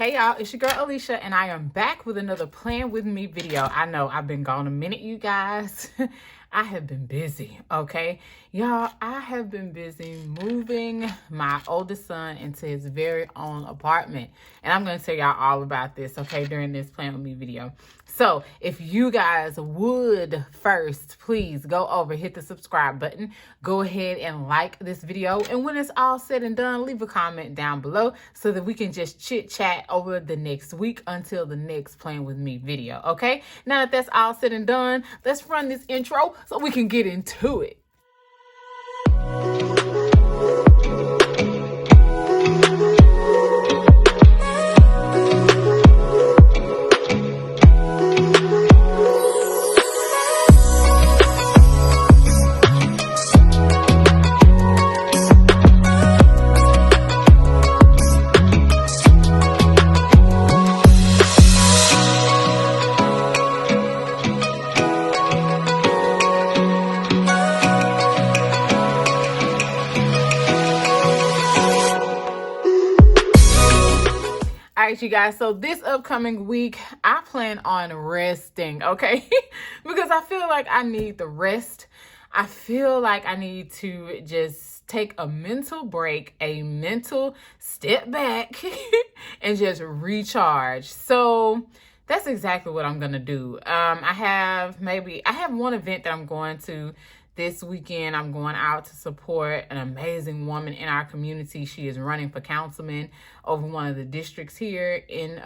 Hey y'all, it's your girl Alicia and I am back with another Plan With Me video. I know I've been gone a minute, you guys. I have been busy, okay? Y'all, I have been busy moving my oldest son into his very own apartment. And I'm going to tell y'all all about this, okay, during this Plan With Me video. So if you guys would first, please go over, hit the subscribe button, go ahead and like this video. And when it's all said and done, leave a comment down below so that we can just chit chat over the next week until the next Plan With Me video, okay? Now that that's all said and done, let's run this intro so we can get into it. All right, you guys, so this upcoming week, I plan on resting, okay? Because I feel like I need the rest. I feel like I need to just take a mental break, a mental step back, and just recharge. So that's exactly what I'm going to do. I have one event that I'm going to this weekend. I'm going out to support an amazing woman in our community. She is running for councilman over one of the districts here in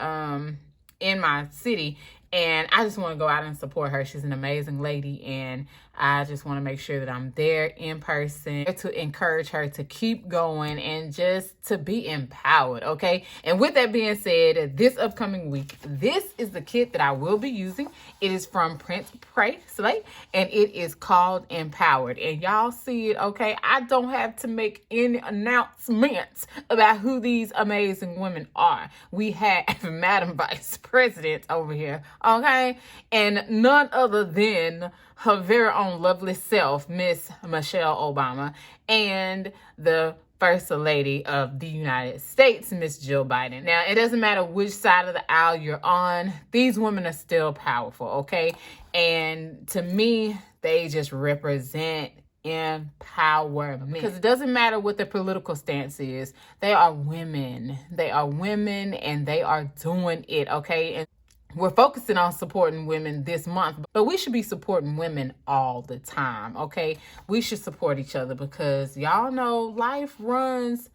my city. And I just want to go out and support her. She's an amazing lady. And I just want to make sure that I'm there in person to encourage her to keep going and just to be empowered, okay? And with that being said, this upcoming week, this is the kit that I will be using. It is from Prince Pray Slay, and it is called Empowered. And y'all see it, okay? I don't have to make any announcements about who these amazing women are. We have Madam Vice President over here, okay? And none other than her very own lovely self, Miss Michelle Obama, and the First Lady of the United States, Miss Jill Biden. Now, it doesn't matter which side of the aisle you're on. These women are still powerful, okay? And to me, they just represent empowerment. Because it doesn't matter what their political stance is. They are women. They are women and they are doing it, okay? And we're focusing on supporting women this month, but we should be supporting women all the time, okay? We should support each other because y'all know life runs,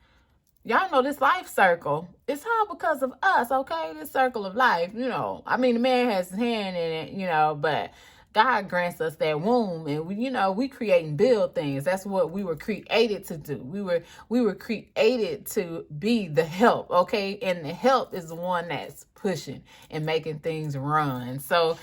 y'all know this life circle. It's all because of us, okay? This circle of life, you know. I mean, the man has his hand in it, you know, but God grants us that womb, and we create and build things. That's what we were created to do. We were created to be the help, okay? And the help is the one that's pushing and making things run. So,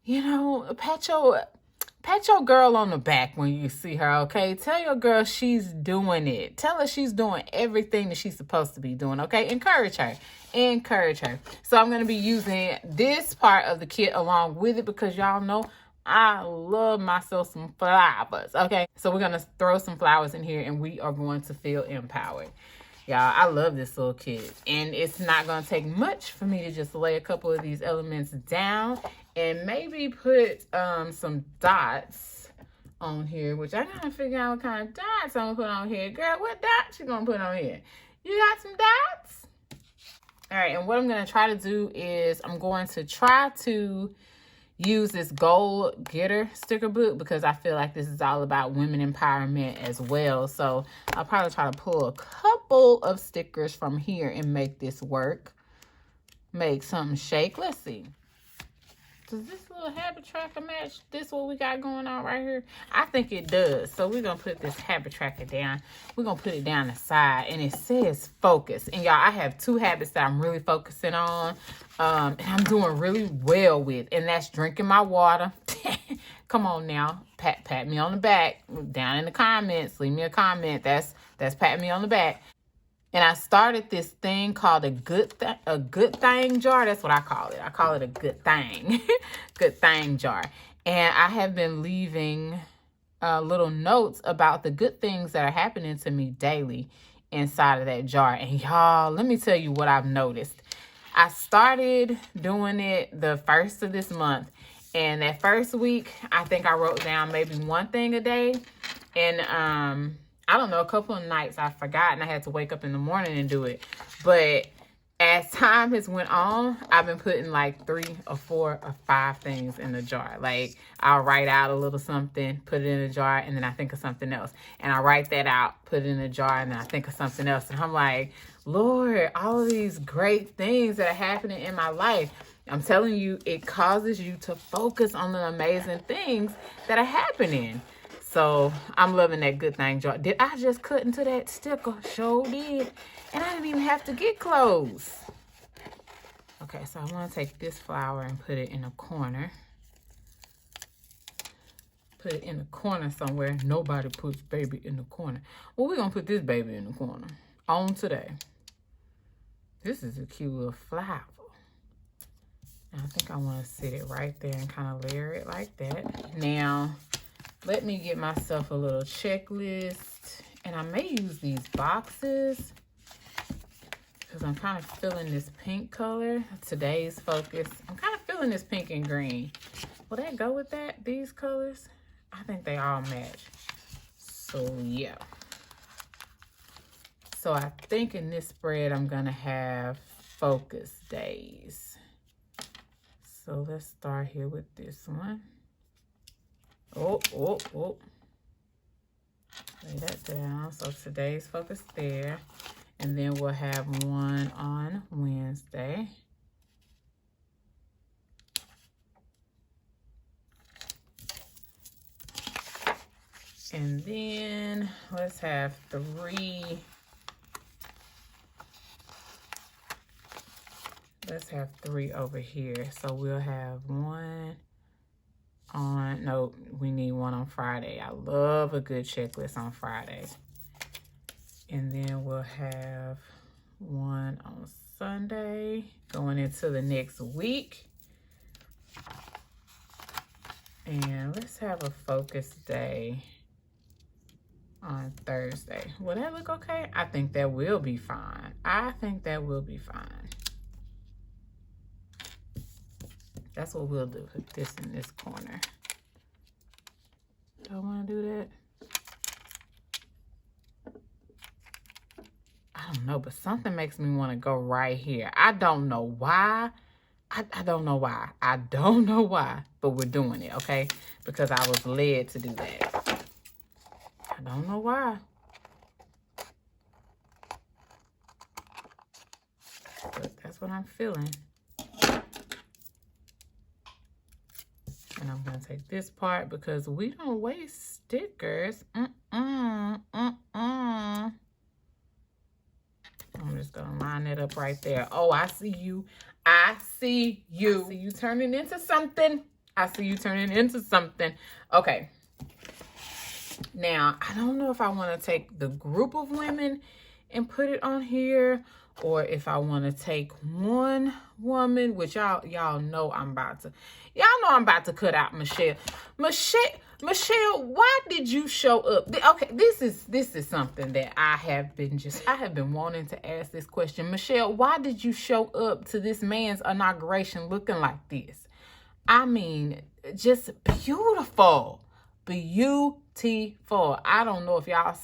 pat your girl on the back when you see her, okay? Tell your girl she's doing it. Tell her she's doing everything that she's supposed to be doing, okay? Encourage her. Encourage her. So I'm going to be using this part of the kit along with it because y'all know I love myself some flowers, okay? So we're going to throw some flowers in here and we are going to feel empowered. Y'all, I love this little kit. And it's not going to take much for me to just lay a couple of these elements down and maybe put some dots on here, which I got to figure out what kind of dots I'm going to put on here. Girl, what dots you going to put on here? You got some dots? All right, and what I'm going to try to do is I'm going to try to use this gold getter sticker book because I feel like this is all about women empowerment as well. So I'll probably try to pull a couple of stickers from here and make this work. Make something shake. Let's see. Does this little habit tracker match this what we got going on right here? I think it does. So we're going to put this habit tracker down. We're going to put it down the side. And it says focus. And y'all, I have two habits that I'm really focusing on. And I'm doing really well with. And that's drinking my water. Come on now. Pat me on the back. Down in the comments. Leave me a comment. That's patting me on the back. And I started this thing called a good thing jar. That's what I call it. I call it a good thing. Good thing jar. And I have been leaving little notes about the good things that are happening to me daily inside of that jar. And y'all, let me tell you what I've noticed. I started doing it the first of this month. And that first week, I think I wrote down maybe one thing a day. And I don't know, a couple of nights I forgot and I had to wake up in the morning and do it. But as time has went on, I've been putting like 3 or 4 or 5 things in the jar. Like I'll write out a little something, put it in a jar, and then I think of something else. And I write that out, put it in a jar, and then I think of something else. And I'm like, Lord, all of these great things that are happening in my life. I'm telling you, it causes you to focus on the amazing things that are happening. So I'm loving that good thing jar. Did I just cut into that sticker? Sure did. And I didn't even have to get clothes. Okay, so I want to take this flower and put it in a corner. Put it in a corner somewhere. Nobody puts baby in the corner. Well, we're going to put this baby in the corner. On today. This is a cute little flower. And I think I want to sit it right there and kind of layer it like that. Now, let me get myself a little checklist. And I may use these boxes because I'm kind of feeling this pink color. Today's focus. I'm kind of feeling this pink and green. Will that go with that? These colors? I think they all match. So, yeah. So, I think in this spread, I'm going to have focus days. So, let's start here with this one. Oh. Lay that down. So, today's focus there. And then we'll have one on Wednesday. And then let's have 3. Let's have 3 over here. So we'll have one on, no, we need one on Friday. I love a good checklist on Friday. And then we'll have one on Sunday going into the next week. And let's have a focus day on Thursday. Will that look okay? I think that will be fine. I think that will be fine. That's what we'll do. Put this in this corner. Do I want to do that? I don't know, but something makes me want to go right here. I don't know why. I don't know why. I don't know why, but we're doing it, okay? Because I was led to do that. I don't know why. But that's what I'm feeling. And I'm going to take this part because we don't waste stickers. I'm just going to line it up right there. Oh, I see you. I see you. I see you turning into something. I see you turning into something. Okay. Now, I don't know if I want to take the group of women and put it on here, or if I want to take one woman, which y'all know I'm about to cut out Michelle. Michelle, why did you show up? Okay, this is something that I have been wanting to ask this question. Michelle, why did you show up to this man's inauguration looking like this? I mean, just beautiful. Beautiful. I don't know if y'all,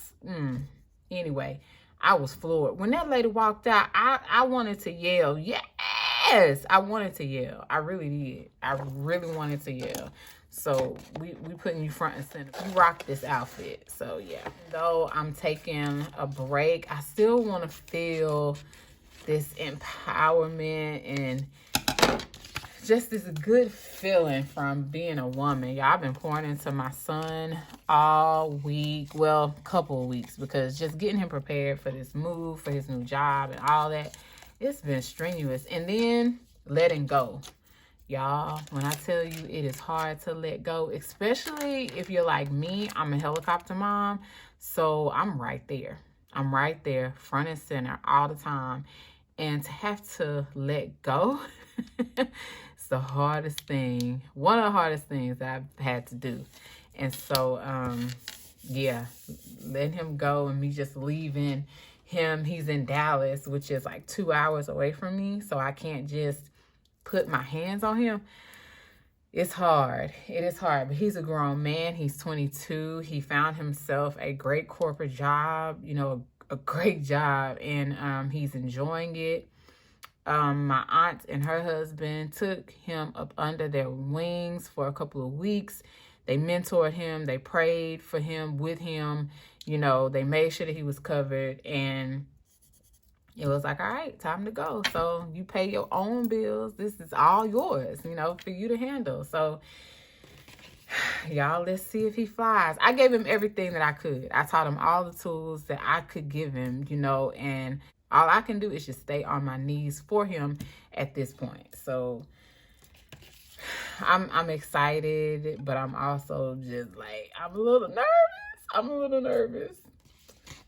anyway, I was floored. When that lady walked out, I wanted to yell, yes! I wanted to yell. I really did. I really wanted to yell. So we putting you front and center. You rock this outfit. So yeah. Though I'm taking a break, I still want to feel this empowerment and just this good feeling from being a woman. Y'all, I've been pouring into my son all week. Well, couple of weeks, because just getting him prepared for this move, for his new job and all that, it's been strenuous. And then letting go. Y'all, when I tell you it is hard to let go, especially if you're like me, I'm a helicopter mom. So I'm right there. I'm right there, front and center all the time. And to have to let go, it's the hardest thing. One of the hardest things that I've had to do. And so, yeah, letting him go and me just leaving He's in Dallas, which is like 2 hours away from me, so I can't just put my hands on him. It's hard. It is hard, but he's a grown man. He's 22. He found himself a great corporate job, a great job, and he's enjoying it. My aunt and her husband took him up under their wings for a couple of weeks. They mentored him. They prayed for him, with him. They made sure that he was covered, and it was like, all right, time to go. So you pay your own bills. This is all yours, for you to handle. So y'all, let's see if he flies. I gave him everything that I could. I taught him all the tools that I could give him, and all I can do is just stay on my knees for him at this point. So I'm excited, but I'm also just like, I'm a little nervous.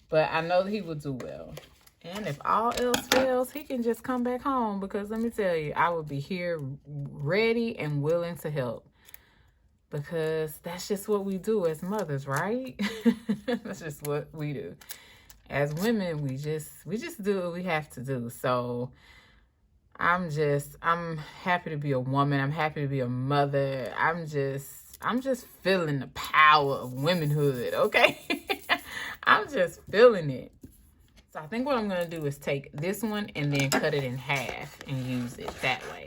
But I know that he will do well. And if all else fails, he can just come back home, because let me tell you, I will be here ready and willing to help, because that's just what we do as mothers, right? That's just what we do. As women, we just do what we have to do. So I'm happy to be a woman. I'm happy to be a mother. I'm just feeling the power of womanhood, okay? I'm just feeling it. So I think what I'm going to do is take this one and then cut it in half and use it that way.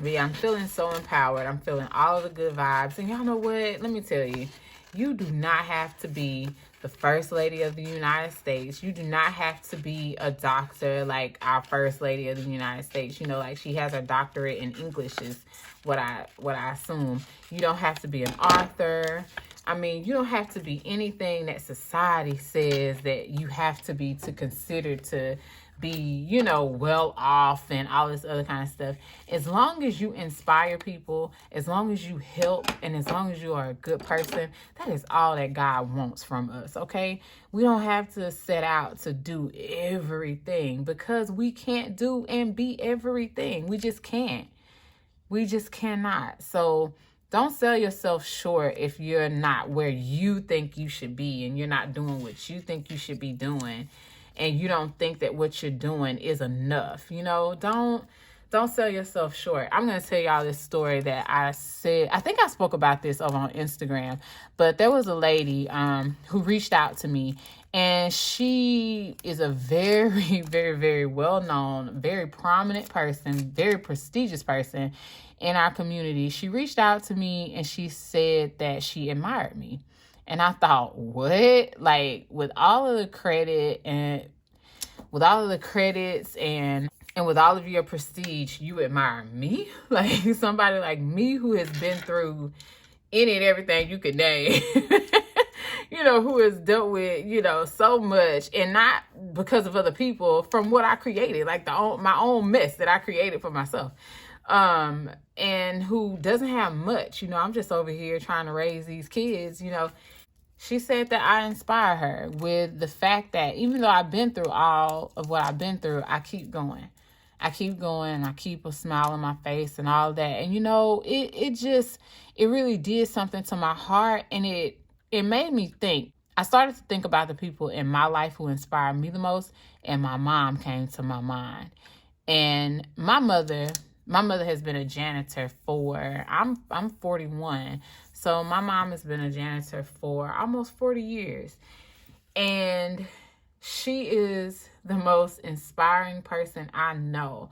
But yeah, I'm feeling so empowered. I'm feeling all of the good vibes. And y'all know what? Let me tell you, you do not have to be the First Lady of the United States. You do not have to be a doctor like our First Lady of the United States. Like she has her doctorate in English is what I assume. You don't have to be an author. You don't have to be anything that society says that you have to be to consider to be, well off and all this other kind of stuff. As long as you inspire people, as long as you help, and as long as you are a good person, that is all that God wants from us, okay? We don't have to set out to do everything, because we can't do and be everything. We just can't. We just cannot. So don't sell yourself short if you're not where you think you should be, and you're not doing what you think you should be doing, and you don't think that what you're doing is enough. Don't sell yourself short. I'm going to tell y'all this story that I said. I think I spoke about this over on Instagram, but there was a lady who reached out to me, and she is a very, very, very well-known, very prominent person, very prestigious person in our community. She reached out to me and she said that she admired me. And I thought, what? Like, with all of the credit and with all of the credits and with all of your prestige, you admire me? Like, somebody like me who has been through any and everything you could name, who has dealt with, so much, and not because of other people, from what I created, like my own mess that I created for myself. And who doesn't have much, I'm just over here trying to raise these kids, She said that I inspire her with the fact that even though I've been through all of what I've been through, I keep going. I keep going, and I keep a smile on my face and all that. And, it really did something to my heart, and it made me think. I started to think about the people in my life who inspired me the most, and my mom came to my mind. And my mother has been a janitor for, I'm 41. So my mom has been a janitor for almost 40 years. And she is the most inspiring person I know.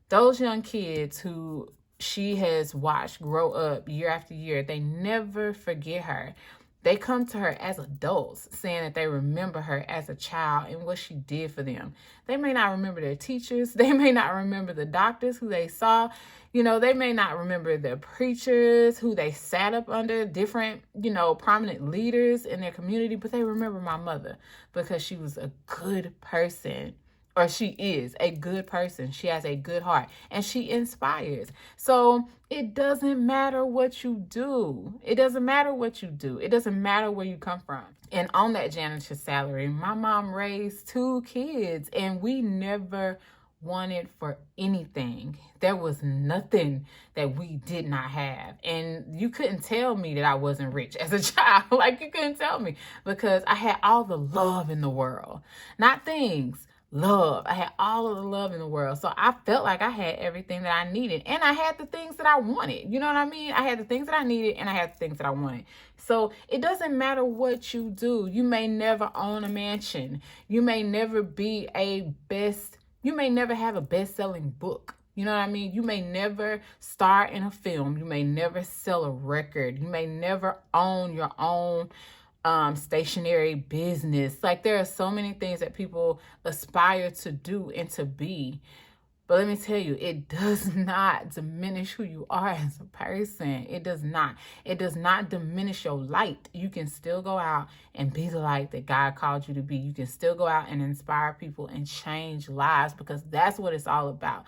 Those young kids who she has watched grow up year after year, they never forget her. They come to her as adults saying that they remember her as a child and what she did for them. They may not remember their teachers. They may not remember the doctors who they saw. They may not remember the preachers who they sat up under, different, prominent leaders in their community, but they remember my mother because she was a good person. Or she is a good person. She has a good heart, and she inspires. So it doesn't matter what you do. It doesn't matter what you do. It doesn't matter where you come from. And on that janitor salary, my mom raised 2 kids, and we never wanted for anything. There was nothing that we did not have. And you couldn't tell me that I wasn't rich as a child. Like, you couldn't tell me, because I had all the love in the world. Not things, love. I had all of the love in the world. So I felt like I had everything that I needed. And I had the things that I wanted. You know what I mean? I had the things that I needed, and I had the things that I wanted. So it doesn't matter what you do. You may never own a mansion. You may never be you may never have a best-selling book. You know what I mean? You may never star in a film. You may never sell a record. You may never own your own stationary business. Like, there are so many things that people aspire to do and to be. But let me tell you, it does not diminish who you are as a person. It does not. It does not diminish your light. You can still go out and be the light that God called you to be. You can still go out and inspire people and change lives, because that's what it's all about.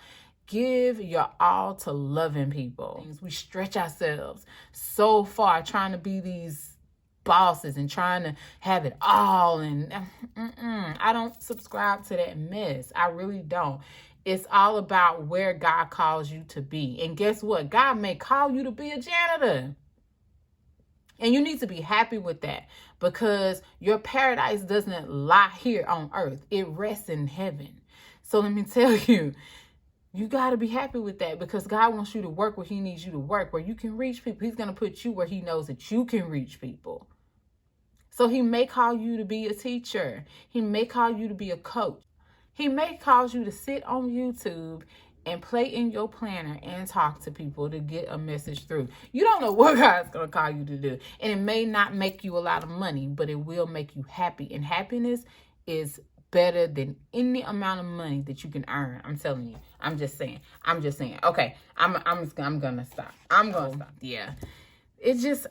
Give your all to loving people. We stretch ourselves so far trying to be these bosses and trying to have it all. And I don't subscribe to that mess. I really don't. It's all about where God calls you to be. And guess what? God may call you to be a janitor. And you need to be happy with that, because your paradise doesn't lie here on earth. It rests in heaven. So let me tell you, you got to be happy with that, because God wants you to work where he needs you to work, where you can reach people. He's going to put you where he knows that you can reach people. So he may call you to be a teacher. He may call you to be a coach. He may cause you to sit on YouTube and play in your planner and talk to people to get a message through. You don't know what God's going to call you to do. And it may not make you a lot of money, but it will make you happy. And happiness is better than any amount of money that you can earn. I'm telling you. I'm just saying. Okay, I'm gonna stop. I'm gonna stop. Yeah.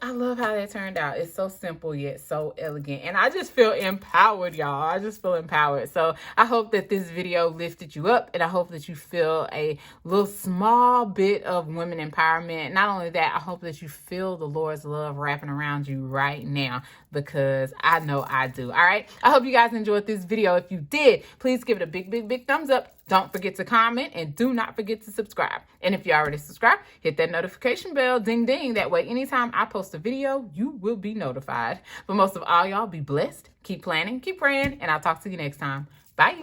I love how that turned out. It's so simple yet so elegant. And I just feel empowered, y'all. I just feel empowered. So I hope that this video lifted you up, and I hope that you feel a little small bit of women empowerment. Not only that, I hope that you feel the Lord's love wrapping around you right now, because I know I do. All right. I hope you guys enjoyed this video. If you did, please give it a big, big, big thumbs up. Don't forget to comment, and do not forget to subscribe. And if you already subscribed, hit that notification bell, ding, ding. That way, anytime I post a video, you will be notified. But most of all, y'all, be blessed. Keep planning, keep praying, and I'll talk to you next time. Bye.